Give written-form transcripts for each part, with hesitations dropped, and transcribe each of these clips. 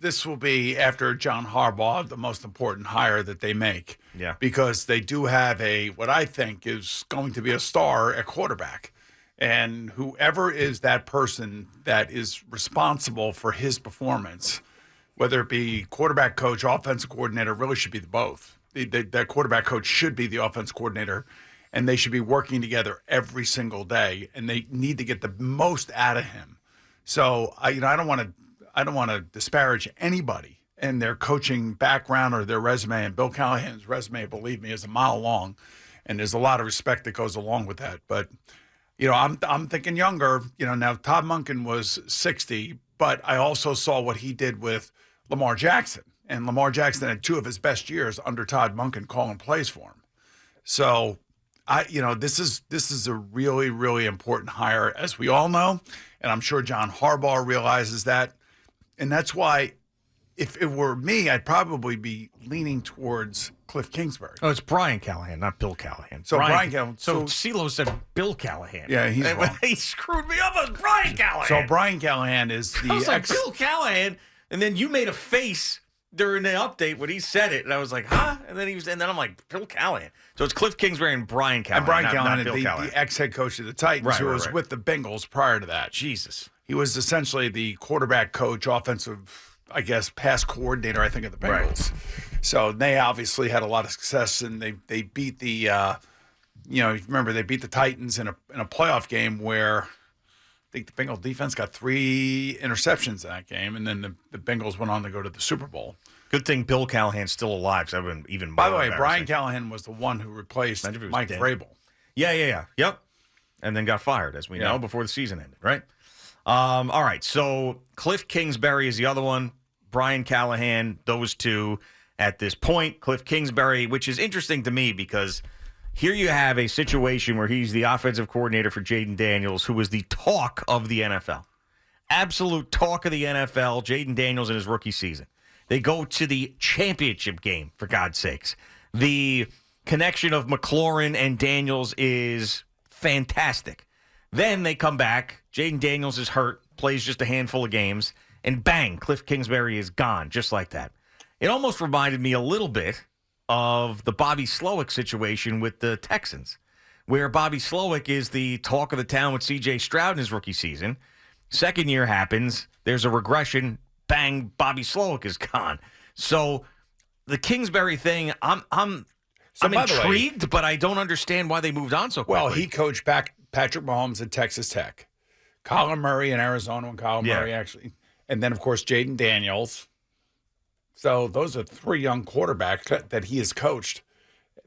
this will be, after John Harbaugh, the most important hire that they make. Yeah. Because they do have what I think is going to be a star at quarterback. And whoever is that person that is responsible for his performance, whether it be quarterback coach, offensive coordinator, really should be both. That quarterback coach should be the offense coordinator, and they should be working together every single day, and they need to get the most out of him. So I don't want to disparage anybody and their coaching background or their resume. And Bill Callahan's resume, believe me, is a mile long, and there's a lot of respect that goes along with that. But I'm thinking younger. Now Todd Monken was 60, but I also saw what he did with Lamar Jackson, and Lamar Jackson had two of his best years under Todd Monken calling plays for him. So this is a really, really important hire, as we all know. And I'm sure John Harbaugh realizes that. And that's why, if it were me, I'd probably be leaning towards Kliff Kingsbury. Oh, it's Brian Callahan, not Bill Callahan. So Brian Callahan. So CeeLo said Bill Callahan. Yeah, he's wrong. He screwed me up as Brian Callahan. So Brian Callahan is the I was like, Bill Callahan, and then you made a face during the update when he said it, and I was like, huh? And then I'm like, Bill Callahan. So it's Kliff Kingsbury and Brian Callahan. And Brian Callahan, not Bill Callahan. the ex-head coach of the Titans, who was with the Bengals prior to that. Jesus. He was essentially the quarterback coach, offensive, I guess, pass coordinator, I think, of the Bengals. Right. So they obviously had a lot of success, and they beat the, remember they beat the Titans in a playoff game where I think the Bengal defense got 3 interceptions in that game, and then the Bengals went on to go to the Super Bowl. Good thing Bill Callahan's still alive, so I've been even more. By the way, Brian Callahan was the one who replaced Mike Vrabel. Yeah. Yep. And then got fired, as we know, before the season ended, right? All right, so Kliff Kingsbury is the other one. Brian Callahan, those two at this point. Kliff Kingsbury, which is interesting to me because here you have a situation where he's the offensive coordinator for Jaden Daniels, who was the talk of the NFL. Absolute talk of the NFL, Jaden Daniels in his rookie season. They go to the championship game, for God's sakes. The connection of McLaurin and Daniels is fantastic. Then they come back. Jaden Daniels is hurt, plays just a handful of games, and bang, Kliff Kingsbury is gone, just like that. It almost reminded me a little bit of the Bobby Slowick situation with the Texans, where Bobby Slowick is the talk of the town with C.J. Stroud in his rookie season. Second year happens, there's a regression, bang, Bobby Slowick is gone. So the Kingsbury thing, I'm intrigued, but I don't understand why they moved on so quickly. Well, he coached Patrick Mahomes at Texas Tech, Kyler Murray in Arizona when Kyler Murray actually, and then, of course, Jaden Daniels. So those are 3 young quarterbacks that he has coached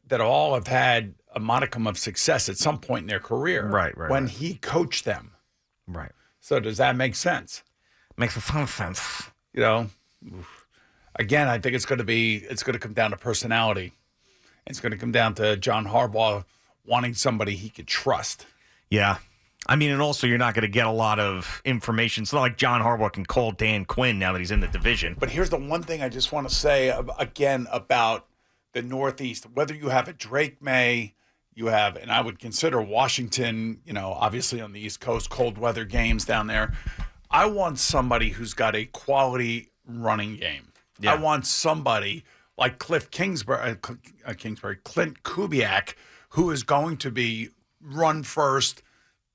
that all have had a modicum of success at some point in their career. Right. When he coached them. Right. So does that make sense? Makes a ton of sense. Again, I think it's going to come down to personality. It's going to come down to John Harbaugh wanting somebody he could trust. Yeah. I mean, and also you're not going to get a lot of information. It's not like John Harbaugh can call Dan Quinn now that he's in the division. But here's the one thing I just want to say again about the Northeast. Whether you have a Drake May, and I would consider Washington, obviously on the East Coast, cold weather games down there. I want somebody who's got a quality running game. Yeah. I want somebody like Kliff Kingsbury, Clint Kubiak, who is going to be run first,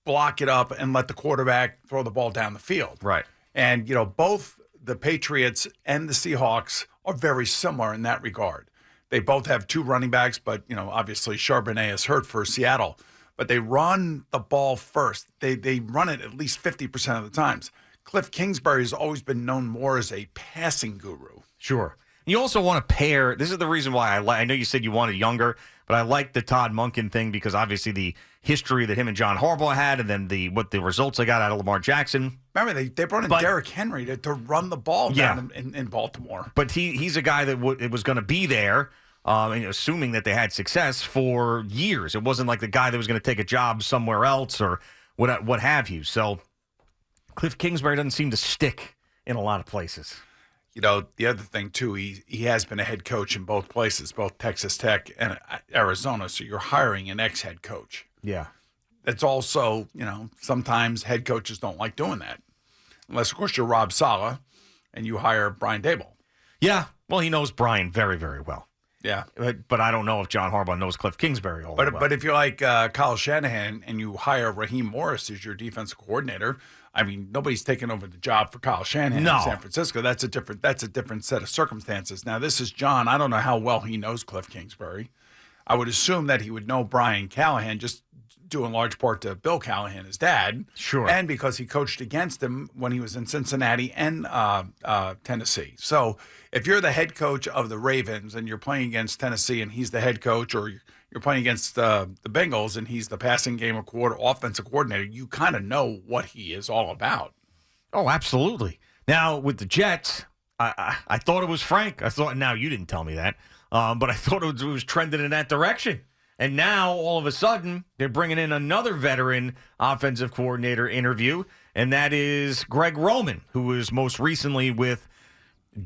block it up, and let the quarterback throw the ball down the field. Right. And, both the Patriots and the Seahawks are very similar in that regard. They both have 2 running backs, but, obviously Charbonnet is hurt for Seattle. But they run the ball first. They run it at least 50% of the times. Kliff Kingsbury has always been known more as a passing guru. Sure. You also want to pair. This is the reason why I know you said you wanted younger, but I like the Todd Monken thing because obviously the history that him and John Harbaugh had, and then what the results I got out of Lamar Jackson. Remember, they brought in Derrick Henry to run the ball down in Baltimore. But he's a guy that was going to be there, and assuming that they had success for years. It wasn't like the guy that was going to take a job somewhere else or what have you. So Kliff Kingsbury doesn't seem to stick in a lot of places. The other thing, too, he has been a head coach in both places, both Texas Tech and Arizona, so you're hiring an ex-head coach. Yeah. That's also, sometimes head coaches don't like doing that. Unless, of course, you're Rob Saleh, and you hire Brian Daboll. Yeah, well, he knows Brian very, very well. Yeah. But I don't know if John Harbaugh knows Kliff Kingsbury all that well. But if you're like Kyle Shanahan and you hire Raheem Morris as your defensive coordinator, I mean, nobody's taking over the job for Kyle Shanahan in San Francisco. That's a different set of circumstances. Now, this is John. I don't know how well he knows Kliff Kingsbury. I would assume that he would know Brian Callahan, just due in large part to Bill Callahan, his dad. Sure. And because he coached against him when he was in Cincinnati and Tennessee. So if you're the head coach of the Ravens and you're playing against Tennessee and he's the head coach, or you're playing against the Bengals and he's the passing game offensive coordinator, you kind of know what he is all about. Oh, absolutely. Now, with the Jets, I thought it was Frank. Now, you didn't tell me that, but I thought it was trending in that direction. And now, all of a sudden, they're bringing in another veteran offensive coordinator interview, and that is Greg Roman, who was most recently with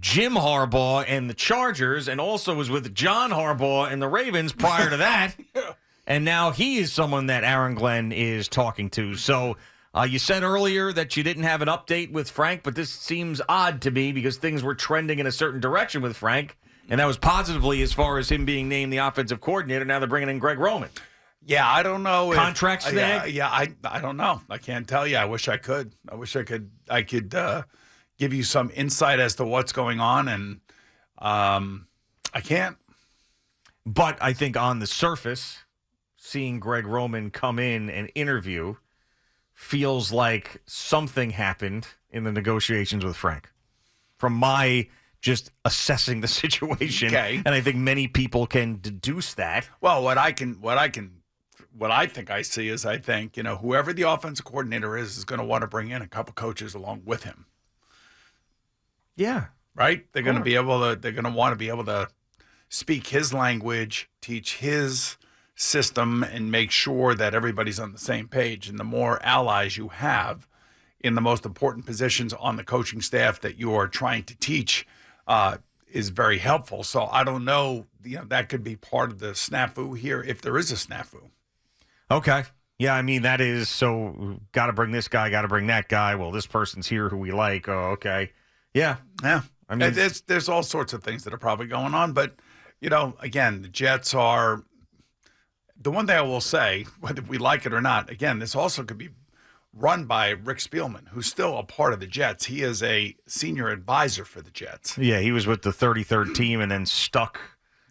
Jim Harbaugh and the Chargers, and also was with John Harbaugh and the Ravens prior to that. And now he is someone that Aaron Glenn is talking to. So you said earlier that you didn't have an update with Frank, but this seems odd to me because things were trending in a certain direction with Frank. And that was positively as far as him being named the offensive coordinator. Now they're bringing in Greg Roman. Yeah, I don't know. Contract snag? I don't know. I can't tell you. I wish I could. I could give you some insight as to what's going on, and I can't. But I think on the surface, seeing Greg Roman come in and interview feels like something happened in the negotiations with Frank. From my just assessing the situation, okay. And I think many people can deduce that. Well, what I think I see is I think, whoever the offensive coordinator is going to want to bring in a couple coaches along with him. Yeah. Right? They're going to want to be able to speak his language, teach his system, and make sure that everybody's on the same page. And the more allies you have in the most important positions on the coaching staff that you are trying to teach is very helpful. So I don't know, that could be part of the snafu here, if there is a snafu. Okay. Yeah, I mean, that is, so got to bring this guy, got to bring that guy. Well, this person's here who we like. Oh, okay. Yeah. Yeah. I mean, there's all sorts of things that are probably going on. But, again, the Jets are, the one thing I will say, whether we like it or not, again, this also could be run by Rick Spielman, who's still a part of the Jets. He is a senior advisor for the Jets. Yeah, he was with the 33rd team and then stuck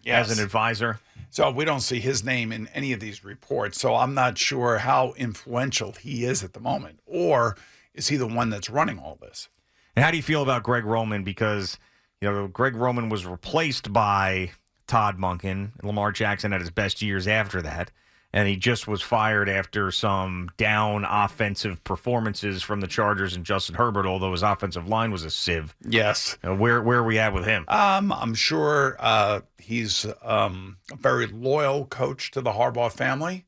as an advisor. So we don't see his name in any of these reports. So I'm not sure how influential he is at the moment. Or is he the one that's running all this? And how do you feel about Greg Roman? Because, Greg Roman was replaced by Todd Monken. Lamar Jackson had his best years after that. And he just was fired after some down offensive performances from the Chargers and Justin Herbert, although his offensive line was a sieve. Yes. Where are we at with him? I'm sure he's a very loyal coach to the Harbaugh family,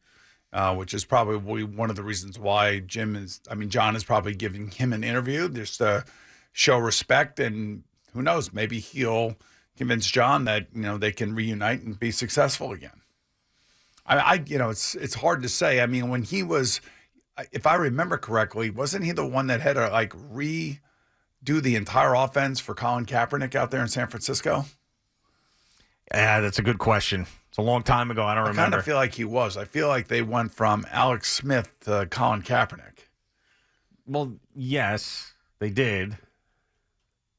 which is probably one of the reasons why John is probably giving him an interview just to show respect. And who knows, maybe he'll convince John that, they can reunite and be successful again. It's hard to say. I mean, when he was, if I remember correctly, wasn't he the one that had to redo the entire offense for Colin Kaepernick out there in San Francisco? Yeah, that's a good question. It's a long time ago. I don't remember. I kind of feel like he was. I feel like they went from Alex Smith to Colin Kaepernick. Well, yes, they did.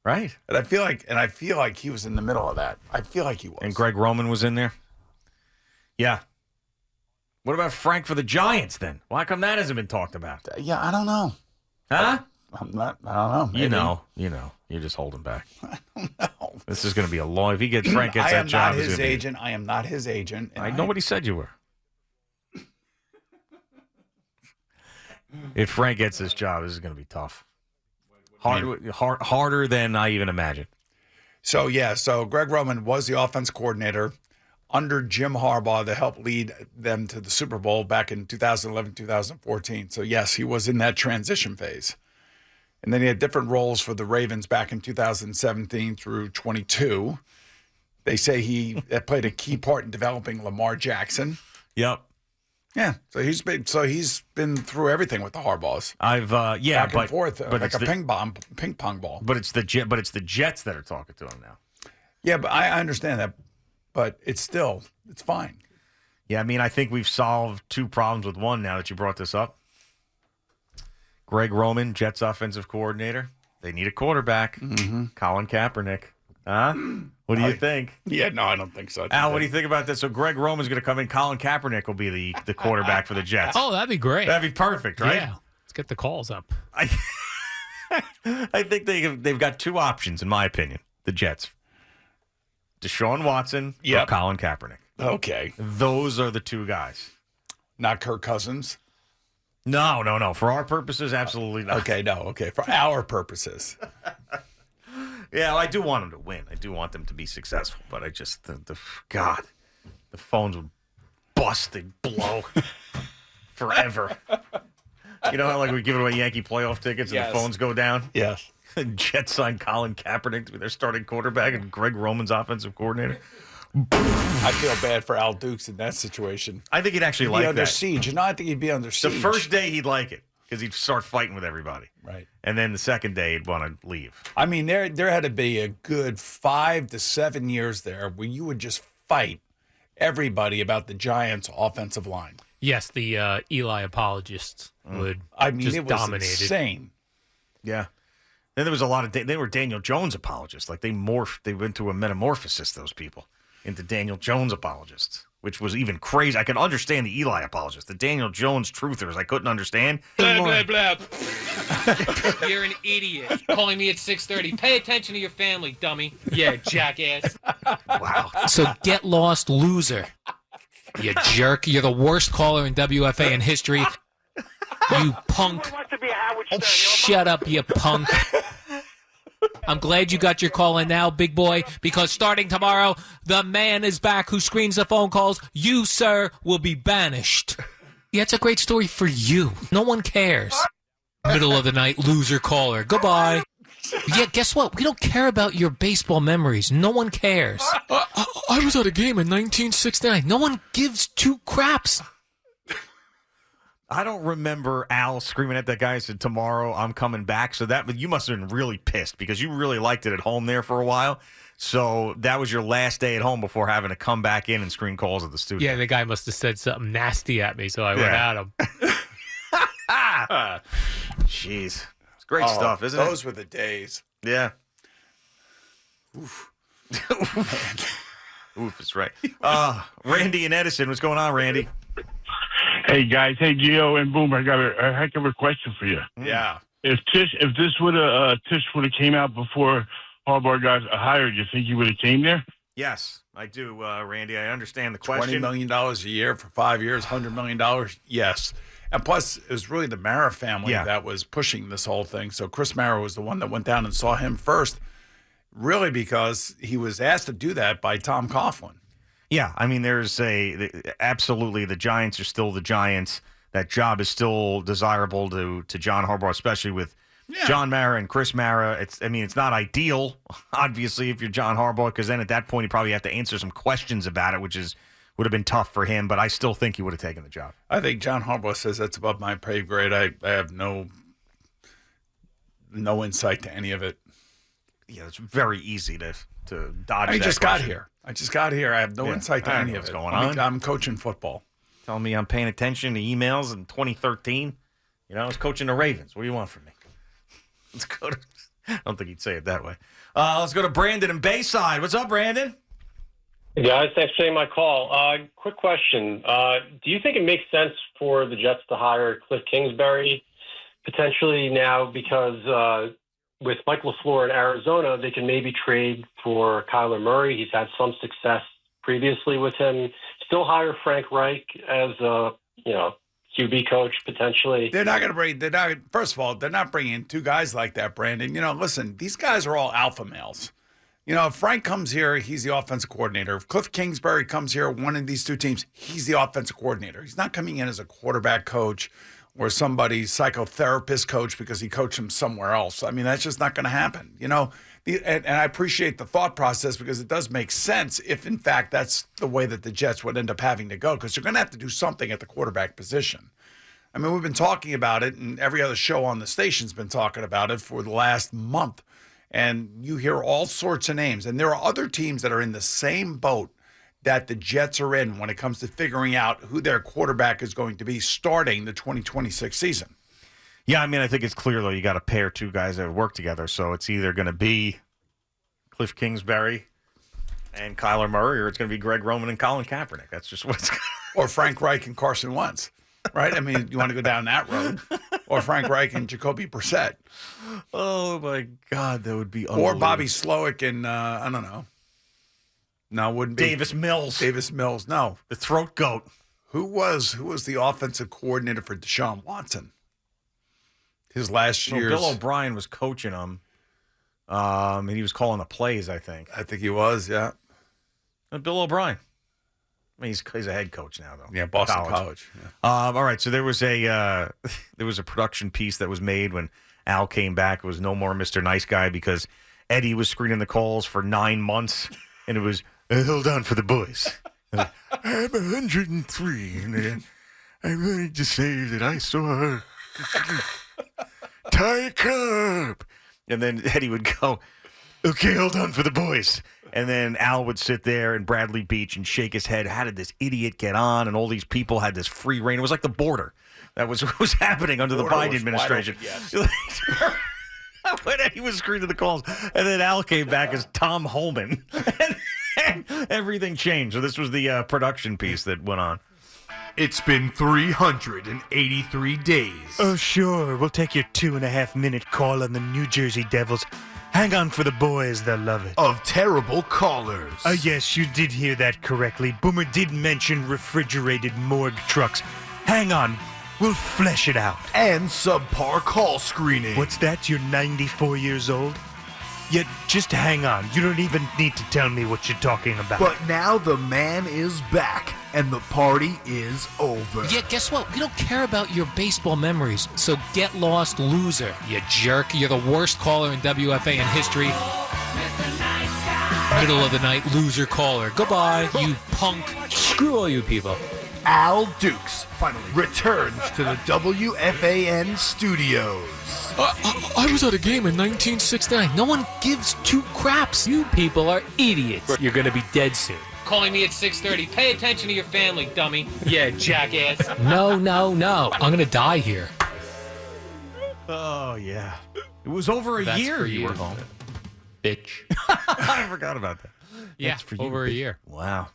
Right. And I feel like he was in the middle of that. I feel like he was. And Greg Roman was in there? Yeah. What about Frank for the Giants then? Why come that hasn't been talked about? Yeah, I don't know. Huh? I don't know. Maybe. You know. You're just holding back. I don't know. This is going to be a long. If Frank gets that job, I am not his agent. Nobody said you were. If Frank gets this job, this is going to be tough. Harder than I even imagined. So Greg Roman was the offense coordinator under Jim Harbaugh to help lead them to the Super Bowl back in 2011, 2014. So, yes, he was in that transition phase. And then he had different roles for the Ravens back in 2017 through 22. They say he played a key part in developing Lamar Jackson. Yep. Yeah, so he's been through everything with the Harbaughs. Back and forth, like a ping pong ball. But it's the Jets that are talking to him now. Yeah, but I understand that, but it's fine. Yeah, I mean, I think we've solved two problems with one now that you brought this up. Greg Roman, Jets offensive coordinator. They need a quarterback. Mm-hmm. Colin Kaepernick. Huh? What do you think? Yeah, no, I don't think so. Al, what do you think about this? So Greg Roman's going to come in. Colin Kaepernick will be the quarterback for the Jets. Oh, that'd be great. That'd be perfect, right? Yeah. Let's get the calls up. I think they've got two options, in my opinion, the Jets. Deshaun Watson or Colin Kaepernick. Okay. Those are the two guys. Not Kirk Cousins? No. For our purposes, absolutely not. Okay, no. Okay, for our purposes. Yeah, well, I do want them to win. I do want them to be successful, but I just the phones would bust, they'd blow forever. You know how like we give away Yankee playoff tickets and the phones go down? Yes. Jets signed Colin Kaepernick to be their starting quarterback and Greg Roman's offensive coordinator. I feel bad for Al Dukes in that situation. I think he'd actually He'd like be under that. siege. No, I think he'd be under siege. The first day he'd like it because he'd start fighting with everybody. Right. And then the second day he'd want to leave. I mean, there had to be a good 5 to 7 years there where you would just fight everybody about the Giants' offensive line. Yes, the Eli apologists would just it was dominated. insane. Yeah. Then there was a lot of they were Daniel Jones apologists. Like they went through a metamorphosis, those people, into Daniel Jones apologists, which was even crazy. I can understand the Eli apologists. The Daniel Jones truthers, I couldn't understand. Blah, blah, blah. You're an idiot. Calling me at 6:30. Pay attention to your family, dummy. Yeah, jackass. Wow. So get lost, loser. You jerk. You're the worst caller in WFAN history. You punk. Shut up, you punk. I'm glad you got your call in now, big boy, because starting tomorrow, the man is back who screens the phone calls. You, sir, will be banished. Yeah, it's a great story for you. No one cares. Middle of the night, loser caller. Goodbye. Yeah, guess what? We don't care about your baseball memories. No one cares. I was at a game in 1969. No one gives two craps. I don't remember Al screaming at that guy and said, tomorrow I'm coming back. So you must have been really pissed because you really liked it at home there for a while. So that was your last day at home before having to come back in and screen calls at the studio. Yeah, the guy must have said something nasty at me, so I went at him. Jeez. It's great stuff, isn't it? Those were the days. Yeah. Oof. Oof, that's right. Randy and Edison, what's going on, Randy? Hey guys, hey Gio and Boomer, I got a heck of a question for you. Yeah. If Tish would have came out before Harbaugh got hired, you think he would have came there? Yes, I do, Randy. I understand the question. $20 million a year for 5 years, $100 million. Yes. And plus, it was really the Mara family that was pushing this whole thing. So Chris Mara was the one that went down and saw him first, really because he was asked to do that by Tom Coughlin. Yeah, I mean, absolutely the Giants are still the Giants. That job is still desirable to John Harbaugh, especially with John Mara and Chris Mara. It's not ideal, obviously, if you're John Harbaugh, because then at that point you probably have to answer some questions about it, which would have been tough for him. But I still think he would have taken the job. I think John Harbaugh says that's above my pay grade. I have no insight to any of it. Yeah, it's very easy to dodge. I that just question. got here. I have no insight to any of it. What's going on? I'm coaching football. Telling me I'm paying attention to emails in 2013. I was coaching the Ravens. What do you want from me? Let's go to. I don't think he'd say it that way. Let's go to Brandon in Bayside. What's up, Brandon? Hey guys, thanks for taking my call. Quick question. Do you think it makes sense for the Jets to hire Kliff Kingsbury potentially now because with Mike LaFleur in Arizona, they can maybe trade for Kyler Murray. He's had some success previously with him. Still hire Frank Reich as a, QB coach potentially. They're not going to first of all, they're not bringing two guys like that, Brandon. Listen, these guys are all alpha males. If Frank comes here, he's the offensive coordinator. If Kliff Kingsbury comes here, one of these two teams, he's the offensive coordinator. He's not coming in as a quarterback coach or somebody's psychotherapist coach because he coached him somewhere else. I mean, that's just not going to happen. And I appreciate the thought process because it does make sense if, in fact, that's the way that the Jets would end up having to go, because they're going to have to do something at the quarterback position. I mean, we've been talking about it, and every other show on the station's been talking about it for the last month. And you hear all sorts of names. And there are other teams that are in the same boat that the Jets are in when it comes to figuring out who their quarterback is going to be starting the 2026 season. Yeah, I mean, I think it's clear, though, you got to pair two guys that work together. So it's either going to be Kliff Kingsbury and Kyler Murray, or it's going to be Greg Roman and Colin Kaepernick. That's just what's going to Or Frank Reich and Carson Wentz, right? I mean, you want to go down that road. Or Frank Reich and Jacoby Brissett. Oh, my God, that would be Or Bobby Slowick and, I don't know. No, it wouldn't be. Davis Mills. Davis Mills, no. The throat goat. Who was the offensive coordinator for Deshaun Watson? His last year's. Bill O'Brien was coaching him, and he was calling the plays, I think. I think he was, yeah. Bill O'Brien. I mean, he's a head coach now, though. Yeah, Boston College. Yeah. All right, so there was a production piece that was made when Al came back. It was No More Mr. Nice Guy because Eddie was screening the calls for 9 months, and it was, hold on for the boys. I'm 103, and I wanted to say that I saw Ty Cobb. And then Eddie would go, okay, hold on for the boys. And then Al would sit there and Bradley Beach and shake his head. How did this idiot get on? And all these people had this free reign. It was like the border. That was what was happening under the Biden administration. Open, yes. When Eddie was screening the calls. And then Al came back as Tom Holman. And everything changed. So this was the production piece that went on. It's been 383 days. Oh, sure. We'll take your 2.5-minute call on the New Jersey Devils. Hang on for the boys. They'll love it. Of terrible callers. Yes, you did hear that correctly. Boomer did mention refrigerated morgue trucks. Hang on. We'll flesh it out. And subpar call screening. What's that? You're 94 years old? Yet, just hang on. You don't even need to tell me what you're talking about. But now the man is back, and the party is over. Yeah, guess what? We don't care about your baseball memories. So get lost, loser. You jerk. You're the worst caller in WFAN history. Middle of the night, loser caller. Goodbye, you punk. Screw all you people. Al Dukes finally returns to the WFAN studios. I was at a game in 1969. No one gives two craps. You people are idiots. You're going to be dead soon. Calling me at 6:30. Pay attention to your family, dummy. Yeah, jackass. No. I'm going to die here. Oh, yeah. It was over a year you were home. Bitch. I forgot about that. Yeah, That's for you, over a bitch. year. Wow.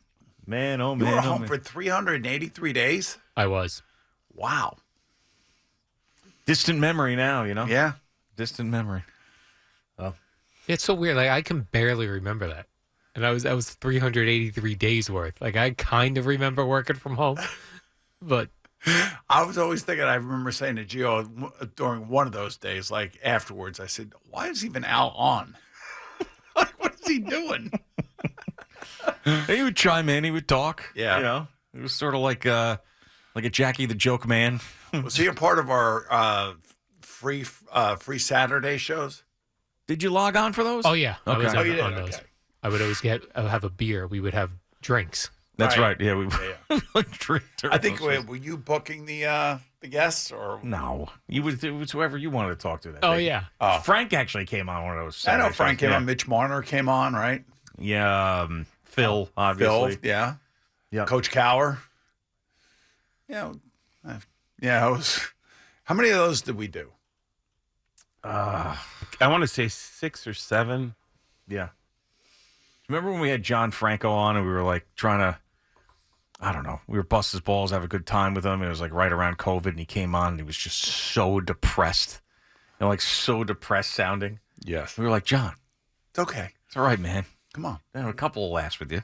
Man, oh, You man. were oh, home man. for 383 days? I was. Wow. Distant memory now, you know? Yeah. Distant memory. It's so weird. Like, I can barely remember that. And that was 383 days worth. Like, I kind of remember working from home. But I was always thinking, I remember saying to Gio during one of those days, like afterwards, I said, why is even Al on? Like, what is he doing? He would chime in. He would talk. Yeah. You know, it was sort of like a Jackie the Joke Man. Was he a part of our free Saturday shows? Did you log on for those? oh yeah, I was Okay. Oh, on, you did? on those. Okay. I would always have a beer. We would have drinks. That's Right. right. Yeah, we would drink during I think, those. were you booking the guests? Or No. It was whoever you wanted to talk to that Oh day. yeah. Oh. Frank actually came on one of those I know Saturday Frank shows. came on. Mitch Marner came on, right? Yeah, Phil, obviously. Phil, yeah. Yeah. Coach Cower. Yeah. Yeah, it was. How many of those did we do? I want to say 6 or 7. Yeah. Remember when we had John Franco on and we were like trying to, I don't know, we were bust his balls, have a good time with him. It was like right around COVID and he came on and he was just so depressed. And like so depressed sounding. Yes. We were like, John, It's okay. it's all right, man. Come on. I have a couple of laughs with you.